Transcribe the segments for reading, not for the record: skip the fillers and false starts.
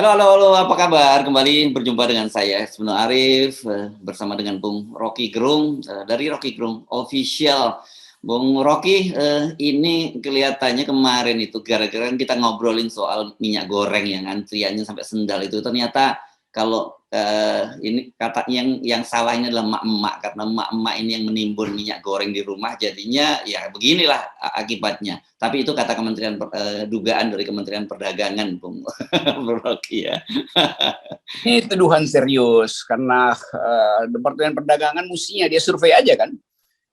Halo, apa kabar? Kembali berjumpa dengan saya, Isnu Arif, bersama dengan Bung Rocky Gerung, dari Rocky Gerung Official. Bung Rocky, ini kelihatannya kemarin itu gara-gara kita ngobrolin soal minyak goreng yang antriannya sampai sendal itu, ternyata kalau ini kata yang salahnya adalah emak-emak, karena emak-emak ini yang menimbun minyak goreng di rumah, jadinya ya beginilah akibatnya. Tapi itu kata Kementerian dugaan dari Kementerian Perdagangan, Bung Rocky ya. Ini tuduhan serius karena Departemen Perdagangan mestinya dia survei aja kan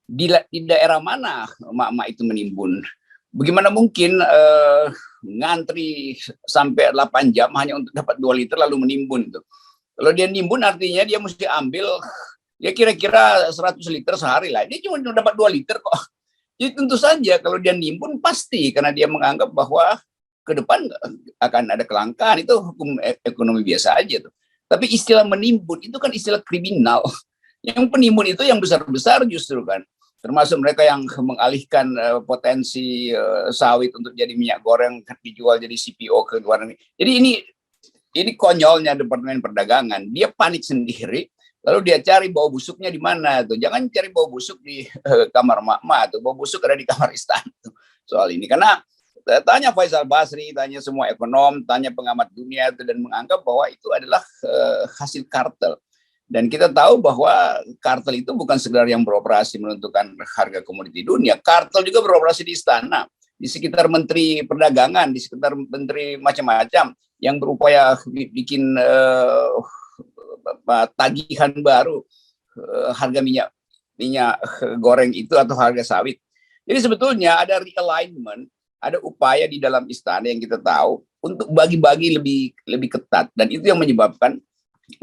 di daerah mana emak-emak itu menimbun. Bagaimana mungkin ngantri sampai 8 jam hanya untuk dapat 2 liter lalu menimbun tuh. Kalau dia nimbun artinya dia mesti ambil ya kira-kira 100 liter sehari lah. Dia cuma dapat 2 liter kok. Jadi tentu saja kalau dia nimbun pasti karena dia menganggap bahwa ke depan akan ada kelangkaan, itu hukum ekonomi biasa aja tuh. Tapi istilah menimbun itu kan istilah kriminal. Yang penimbun itu yang besar-besar justru kan. Termasuk mereka yang mengalihkan potensi sawit untuk jadi minyak goreng dijual jadi CPO ke luar negeri. Jadi ini konyolnya Departemen Perdagangan. Dia panik sendiri, lalu dia cari bau busuknya di mana tuh. Jangan cari bau busuk di kamar mak-mak tuh. Bau busuk ada di kamar istana tuh, soal ini. Karena tanya Faisal Basri, tanya semua ekonom, tanya pengamat dunia itu, dan menganggap bahwa itu adalah hasil kartel. Dan kita tahu bahwa kartel itu bukan sekedar yang beroperasi menentukan harga komoditi dunia. Kartel juga beroperasi di istana, di sekitar Menteri Perdagangan, di sekitar Menteri macam-macam yang berupaya bikin tagihan baru harga minyak goreng itu atau harga sawit. Jadi sebetulnya ada realignment, ada upaya di dalam istana yang kita tahu untuk bagi-bagi lebih ketat, dan itu yang menyebabkan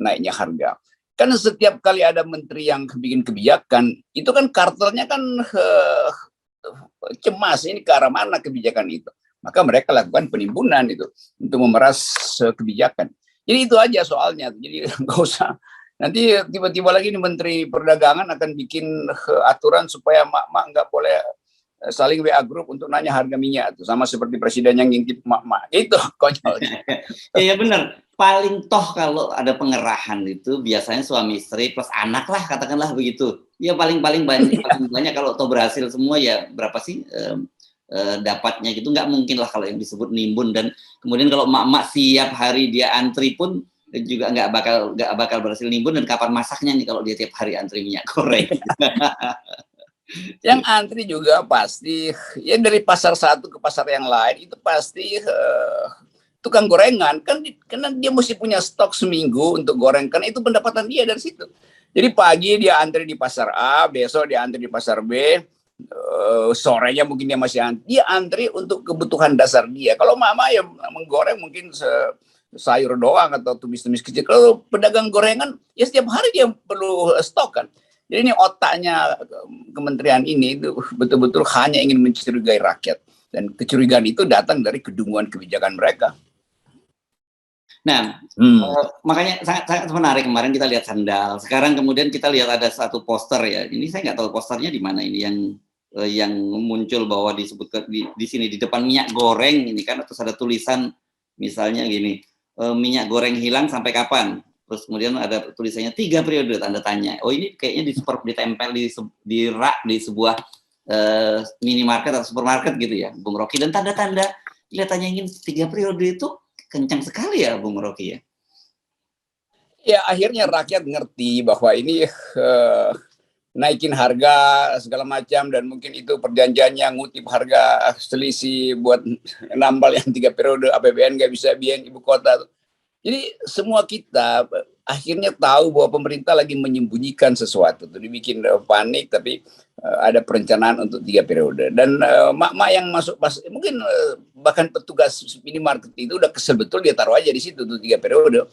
naiknya harga. Karena setiap kali ada menteri yang bikin kebijakan, itu kan kartelnya kan cemas ini ke arah mana kebijakan itu. Maka mereka lakukan penimbunan itu untuk memeras kebijakan. Jadi itu aja soalnya. Jadi nggak usah nanti tiba-tiba lagi nih Menteri Perdagangan akan bikin aturan supaya mak-mak nggak boleh saling WA grup untuk nanya harga minyak itu, sama seperti presiden yang ngintip mak-mak. Itu konyolnya. Iya benar. Paling toh kalau ada pengerahan itu biasanya suami istri plus anak lah, katakanlah begitu. Ya paling banyak kalau toh berhasil semua ya berapa sih dapatnya gitu. Nggak mungkin lah kalau yang disebut nimbun. Dan kemudian kalau emak-emak siap hari dia antri pun juga nggak bakal berhasil nimbun. Dan kapan masaknya nih kalau dia tiap hari antri minyak goreng. Yang antri juga pasti ya dari pasar satu ke pasar yang lain itu pasti tukang gorengan kan, karena dia mesti punya stok seminggu untuk goreng, kan itu pendapatan dia dari situ. Jadi pagi dia antri di pasar A, besok dia antri di pasar B, sorenya mungkin dia masih antri. Dia antri untuk kebutuhan dasar dia. Kalau mama ya menggoreng mungkin sayur doang atau tumis-tumis kecil. Kalau pedagang gorengan ya setiap hari dia perlu stok kan. Jadi ini otaknya kementerian ini itu betul-betul hanya ingin mencurigai rakyat, dan kecurigaan itu datang dari kedunguan kebijakan mereka. Nah, makanya sangat menarik kemarin kita lihat sandal. Sekarang kemudian kita lihat ada satu poster ya. Ini saya nggak tahu posternya di mana ini yang muncul bahwa disebut di sini di depan minyak goreng ini kan, terus ada tulisan misalnya gini, minyak goreng hilang sampai kapan? Terus kemudian ada tulisannya 3 periode tanda tanya. Oh ini kayaknya ditempel di rak di sebuah minimarket atau supermarket gitu ya, Bung Rocky. Dan tanda-tanda kelihatannya ingin 3 periode itu kencang sekali ya, Bung Rocky ya. Ya akhirnya rakyat ngerti bahwa ini naikin harga segala macam, dan mungkin itu perjanjiannya ngutip harga selisih buat nambal yang 3 periode APBN nggak bisa biayain ibu kota. Jadi semua kita akhirnya tahu bahwa pemerintah lagi menyembunyikan sesuatu, tuh dibikin panik, tapi ada perencanaan untuk 3 periode. Dan mak-mak yang masuk mungkin bahkan petugas minimarket itu udah kesel betul, dia taruh aja di situ tuh 3 periode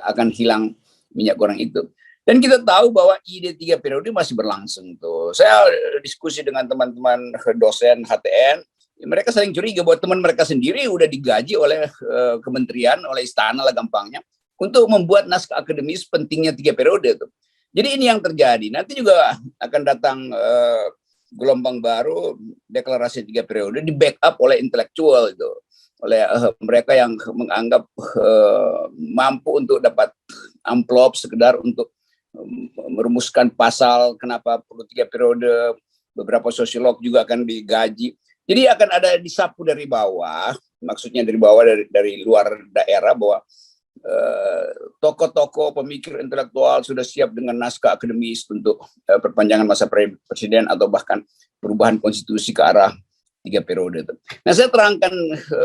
akan hilang minyak goreng itu. Dan kita tahu bahwa ide 3 periode masih berlangsung tuh. Saya diskusi dengan teman-teman dosen HTN, mereka saling curiga bahwa teman mereka sendiri udah digaji oleh kementerian, oleh istana lah gampangnya, untuk membuat naskah akademis pentingnya 3 periode tuh. Jadi ini yang terjadi. Nanti juga akan datang gelombang baru deklarasi 3 periode di backup oleh intelektual itu, oleh mereka yang menganggap mampu untuk dapat amplop sekedar untuk merumuskan pasal kenapa perlu 3 periode. Beberapa sosiolog juga akan digaji. Jadi akan ada disapu dari bawah, maksudnya dari bawah, dari luar daerah, bahwa tokoh-tokoh pemikir intelektual sudah siap dengan naskah akademis untuk perpanjangan masa presiden atau bahkan perubahan konstitusi ke arah 3 periode. Nah, saya terangkan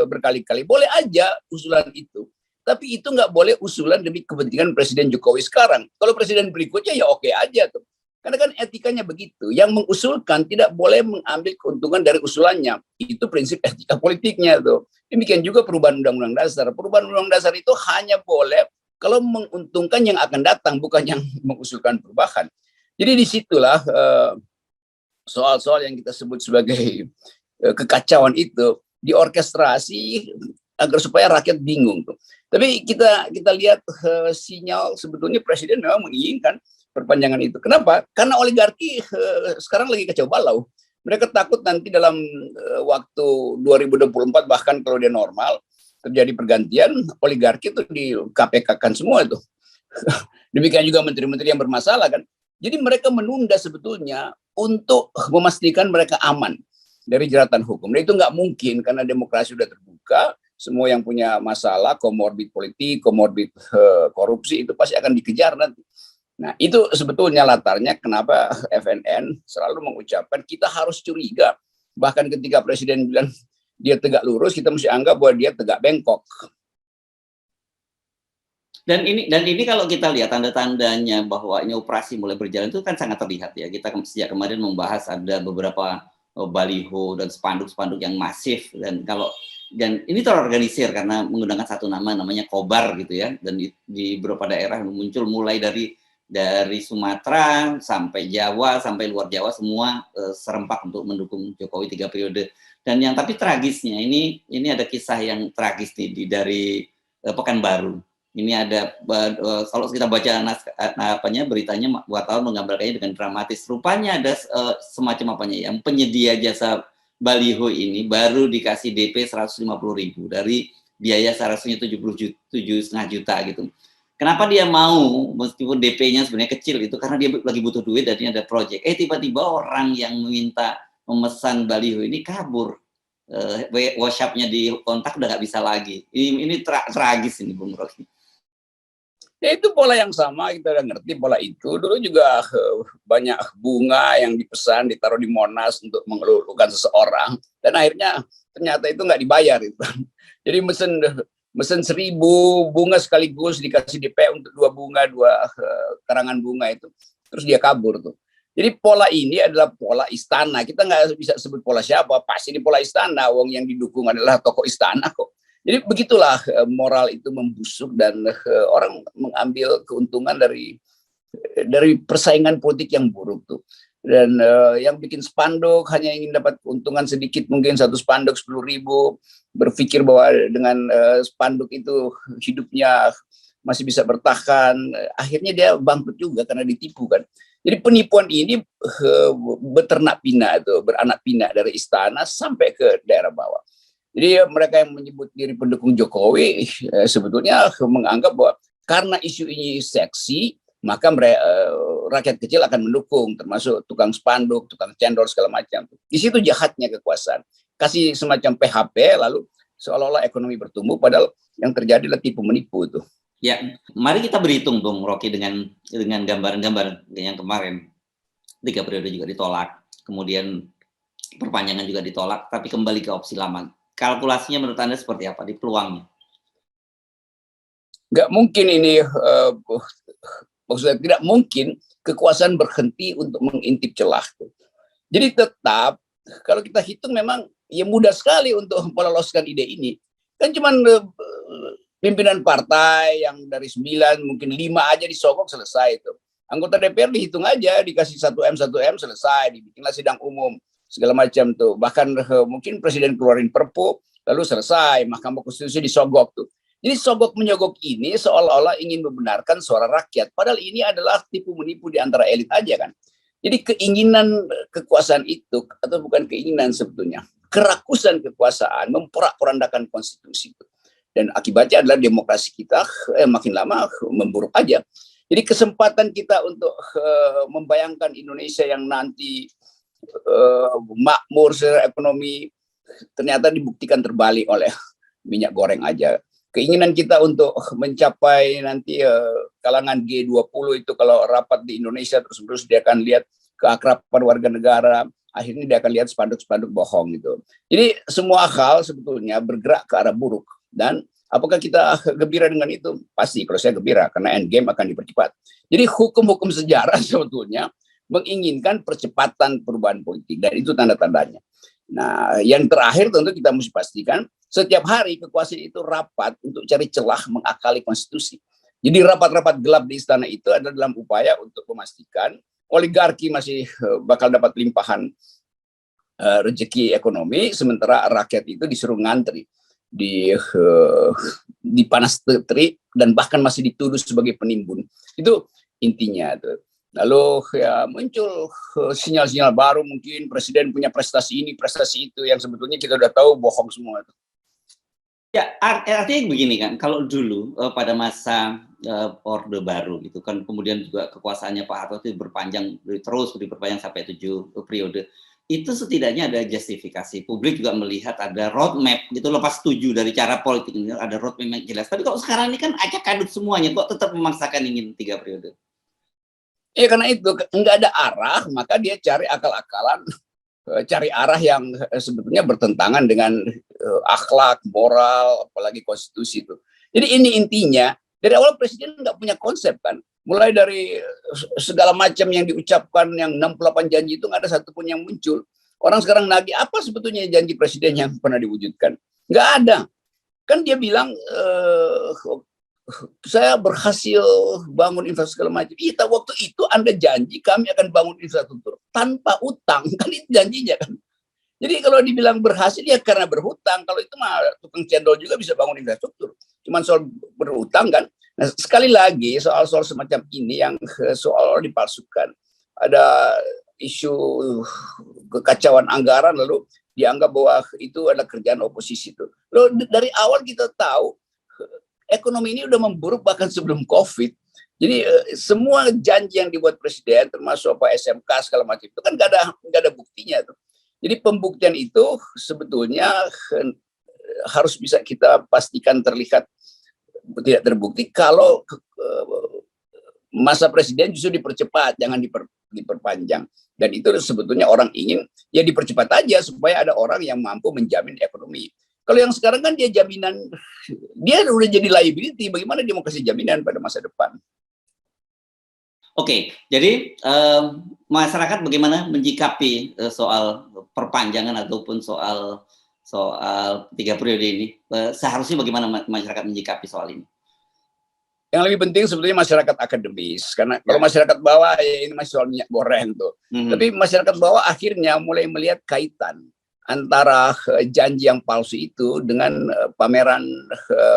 berkali-kali, boleh aja usulan itu, tapi itu nggak boleh usulan demi kepentingan Presiden Jokowi sekarang. Kalau presiden berikutnya ya oke aja tuh. Karena kan etikanya begitu. Yang mengusulkan tidak boleh mengambil keuntungan dari usulannya. Itu prinsip etika politiknya tuh. Demikian juga perubahan undang-undang dasar. Perubahan undang-undang dasar itu hanya boleh kalau menguntungkan yang akan datang, bukan yang mengusulkan perubahan. Jadi disitulah soal-soal yang kita sebut sebagai kekacauan itu diorkestrasi agar supaya rakyat bingung tuh. Tapi kita lihat sinyal sebetulnya presiden memang menginginkan perpanjangan itu. Kenapa? Karena oligarki sekarang lagi kacau balau. Mereka takut nanti dalam waktu 2024 bahkan kalau dia normal terjadi pergantian, oligarki itu di KPK-kan semua itu. Demikian juga menteri-menteri yang bermasalah kan. Jadi mereka menunda sebetulnya untuk memastikan mereka aman dari jeratan hukum. Nah, itu nggak mungkin karena demokrasi sudah terbuka. Semua yang punya masalah, komorbid politik, komorbid korupsi itu pasti akan dikejar nanti. Nah, itu sebetulnya latarnya kenapa FNN selalu mengucapkan kita harus curiga. Bahkan ketika presiden bilang dia tegak lurus, kita mesti anggap bahwa dia tegak bengkok. Dan ini kalau kita lihat tanda-tandanya bahwa ini operasi mulai berjalan itu kan sangat terlihat ya. Kita sejak kemarin membahas ada beberapa baliho dan spanduk-spanduk yang masif, dan ini terorganisir karena menggunakan satu nama, namanya Kobar gitu ya. Dan di beberapa daerah muncul mulai dari Sumatera sampai Jawa, sampai luar Jawa, semua serempak untuk mendukung Jokowi 3 periode. Dan yang tapi tragisnya ini ada kisah yang tragis nih dari Pekanbaru. Ini ada kalau kita baca beritanya, wartawan menggambarkannya dengan dramatis. Rupanya ada semacam yang penyedia jasa baliho ini baru dikasih DP 150.000 dari biaya seharusnya 7,5 juta gitu. Kenapa dia mau, meskipun DP-nya sebenarnya kecil itu, karena dia lagi butuh duit dan ini ada proyek. Tiba-tiba orang yang meminta memesan baliho ini kabur. WhatsApp-nya di kontak udah nggak bisa lagi. Ini tragis ini, Bung Rocky. Ya, itu pola yang sama, kita udah ngerti pola itu. Dulu juga banyak bunga yang dipesan, ditaruh di Monas untuk mengeluhkan seseorang. Dan akhirnya ternyata itu nggak dibayar. Itu. Jadi mesen 1.000 bunga sekaligus, dikasih DP untuk 2 karangan bunga itu, terus dia kabur tuh. Jadi pola ini adalah pola istana. Kita nggak bisa sebut pola siapa, pasti di pola istana. Wong yang didukung adalah tokoh istana kok. Jadi begitulah moral itu membusuk dan orang mengambil keuntungan dari persaingan politik yang buruk tuh. Dan yang bikin spanduk hanya ingin dapat keuntungan sedikit, mungkin satu spanduk 10.000, berpikir bahwa dengan spanduk itu hidupnya masih bisa bertahan. Akhirnya dia bangkrut juga karena ditipu kan. Jadi penipuan ini beranak pinak dari istana sampai ke daerah bawah. Jadi mereka yang menyebut diri pendukung Jokowi sebetulnya menganggap bahwa karena isu ini seksi, maka rakyat kecil akan mendukung, termasuk tukang spanduk, tukang cendol, segala macam. Di situ jahatnya kekuasaan. Kasih semacam PHP, lalu seolah-olah ekonomi bertumbuh, padahal yang terjadi adalah tipu menipu itu. Ya, mari kita berhitung, Bung Rocky, dengan gambaran-gambaran yang kemarin. 3 periode juga ditolak, kemudian perpanjangan juga ditolak, tapi kembali ke opsi lama. Kalkulasinya menurut Anda seperti apa di peluangnya? Nggak mungkin ini, maksudnya tidak mungkin kekuasaan berhenti untuk mengintip celah. Jadi tetap, kalau kita hitung memang ya mudah sekali untuk meloloskan ide ini. Kan cuma pimpinan partai yang dari 9, mungkin 5 aja disogok selesai itu. Anggota DPR dihitung aja, dikasih 1M selesai, dibikinlah sidang umum, segala macam tuh. Bahkan mungkin presiden keluarin perpu, lalu selesai, Mahkamah Konstitusi disogok tuh. Jadi sogok menyogok ini seolah-olah ingin membenarkan suara rakyat. Padahal ini adalah tipu menipu di antara elit aja kan. Jadi keinginan kekuasaan itu, atau bukan keinginan sebetulnya, kerakusan kekuasaan, memporak-porandakan konstitusi. Dan akibatnya adalah demokrasi kita makin lama memburuk aja. Jadi kesempatan kita untuk membayangkan Indonesia yang nanti makmur secara ekonomi ternyata dibuktikan terbalik oleh minyak goreng aja. Keinginan kita untuk mencapai nanti kalangan G20 itu kalau rapat di Indonesia terus dia akan lihat keakraban warga negara, akhirnya dia akan lihat spanduk-spanduk bohong gitu. Jadi semua hal sebetulnya bergerak ke arah buruk. Dan apakah kita gembira dengan itu? Pasti, kalau saya gembira karena endgame akan dipercepat. Jadi hukum-hukum sejarah sebetulnya menginginkan percepatan perubahan politik dan itu tanda-tandanya. Nah, yang terakhir tentu kita mesti pastikan setiap hari kekuasaan itu rapat untuk cari celah mengakali konstitusi. Jadi rapat-rapat gelap di istana itu adalah dalam upaya untuk memastikan oligarki masih bakal dapat limpahan rezeki ekonomi, sementara rakyat itu disuruh ngantri di panas terik dan bahkan masih dituduh sebagai penimbun. Itu intinya tuh. Lalu ya muncul sinyal-sinyal baru, mungkin presiden punya prestasi ini, prestasi itu yang sebetulnya kita udah tahu bohong semua itu. Ya, artinya begini kan, kalau dulu pada masa Orde Baru gitu kan, kemudian juga kekuasaannya Pak Harto itu terus diperpanjang sampai 7 periode. Itu setidaknya ada justifikasi. Publik juga melihat ada roadmap gitu, lepas setuju dari cara politik ini ada roadmap yang jelas. Tapi kalau sekarang ini kan acak kadut semuanya, kok tetap memaksakan ingin 3 periode. Karena itu nggak ada arah, maka dia cari akal-akalan, cari arah yang sebetulnya bertentangan dengan akhlak, moral, apalagi konstitusi itu. Jadi ini intinya, dari awal presiden nggak punya konsep kan. Mulai dari segala macam yang diucapkan, yang 68 janji itu nggak ada satupun yang muncul. Orang sekarang nagih, apa sebetulnya janji presiden yang pernah diwujudkan? Nggak ada. Kan dia bilang, saya berhasil bangun infrastruktur segala macam. Iya, waktu itu Anda janji kami akan bangun infrastruktur tanpa utang, kan itu janjinya kan. Jadi kalau dibilang berhasil ya karena berhutang. Kalau itu mah tukang cendol juga bisa bangun infrastruktur. Cuman soal berhutang kan. Nah, sekali lagi soal-soal semacam ini yang soal dipalsukan. Ada isu kekacauan anggaran lalu dianggap bahwa itu adalah kerjaan oposisi itu. Lalu dari awal kita tahu ekonomi ini udah memburuk bahkan sebelum COVID. Jadi semua janji yang dibuat presiden, termasuk apa SMK segala macam itu kan nggak ada buktinya tuh. Jadi pembuktian itu sebetulnya harus bisa kita pastikan terlihat tidak terbukti kalau masa presiden justru dipercepat, jangan diperpanjang. Dan itu sebetulnya orang ingin ya dipercepat aja supaya ada orang yang mampu menjamin ekonomi. Kalau yang sekarang kan dia jaminan, dia udah jadi liability, bagaimana dia mau kasih jaminan pada masa depan? Oke, jadi masyarakat bagaimana menyikapi soal perpanjangan ataupun soal 3 periode ini? Seharusnya bagaimana masyarakat menyikapi soal ini? Yang lebih penting sebetulnya masyarakat akademis, karena kalau masyarakat bawah ya ini masih soal minyak goreng tuh. Tapi masyarakat bawah akhirnya mulai melihat kaitan antara janji yang palsu itu dengan pameran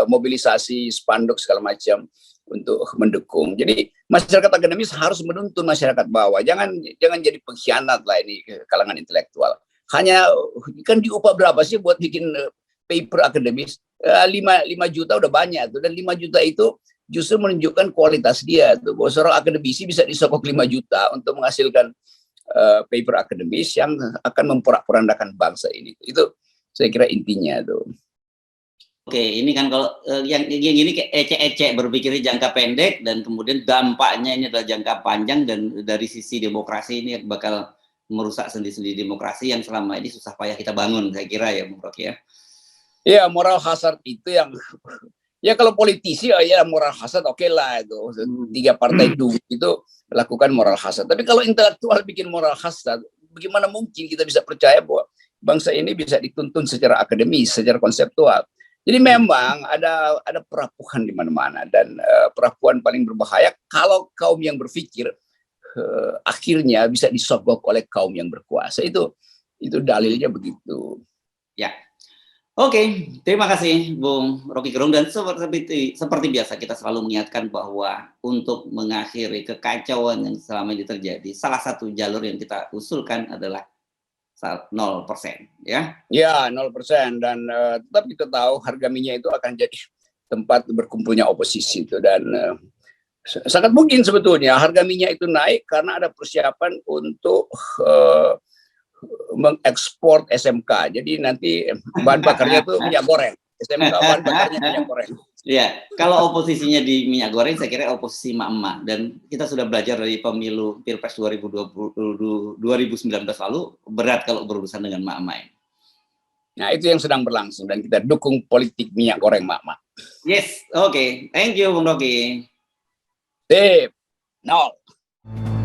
mobilisasi spanduk segala macam untuk mendukung. Jadi masyarakat akademis harus menuntun masyarakat bawah. Jangan jadi pengkhianat lah ini kalangan intelektual. Hanya kan diupah berapa sih buat bikin paper akademis? 5 juta udah banyak tuh, dan 5 juta itu justru menunjukkan kualitas dia tuh. Bahwa seorang akademisi bisa disokok 5 juta untuk menghasilkan paper akademis yang akan memporak-porandakan bangsa ini. Itu saya kira intinya tuh. Oke, ini kan kalau yang ini kayak ecek-ecek berpikirnya jangka pendek dan kemudian dampaknya ini adalah jangka panjang, dan dari sisi demokrasi ini bakal merusak sendi-sendi demokrasi yang selama ini susah payah kita bangun, saya kira ya, Bung Rocky ya. Ya, moral hazard itu yang ya kalau politisi ya moral hazard oke lah itu. 3 partai itu lakukan moral hazard. Tapi kalau intelektual bikin moral hazard, bagaimana mungkin kita bisa percaya bahwa bangsa ini bisa dituntun secara akademis, secara konseptual. Jadi memang ada perapuhan di mana-mana, dan perapuhan paling berbahaya kalau kaum yang berpikir akhirnya bisa disogok oleh kaum yang berkuasa. Itu dalilnya begitu. Ya. Oke, terima kasih Bung Rocky Gerung, dan seperti biasa kita selalu mengingatkan bahwa untuk mengakhiri kekacauan yang selama ini terjadi, salah satu jalur yang kita usulkan adalah 0%, ya. Ya, 0%, dan tetap kita tahu harga minyak itu akan jadi tempat berkumpulnya oposisi itu, dan sangat mungkin sebetulnya harga minyak itu naik karena ada persiapan untuk mengekspor SMK. Jadi nanti bahan bakarnya itu minyak goreng. SMK bahan bakarnya minyak goreng. Ya, kalau oposisinya di minyak goreng, saya kira oposisi emak-emak. Dan kita sudah belajar dari pemilu Pilpres 2019 lalu, berat kalau berurusan dengan emak-emak. Nah, itu yang sedang berlangsung, dan kita dukung politik minyak goreng emak-emak. Yes, oke. Thank you, Bung Rocky. Sip. 0.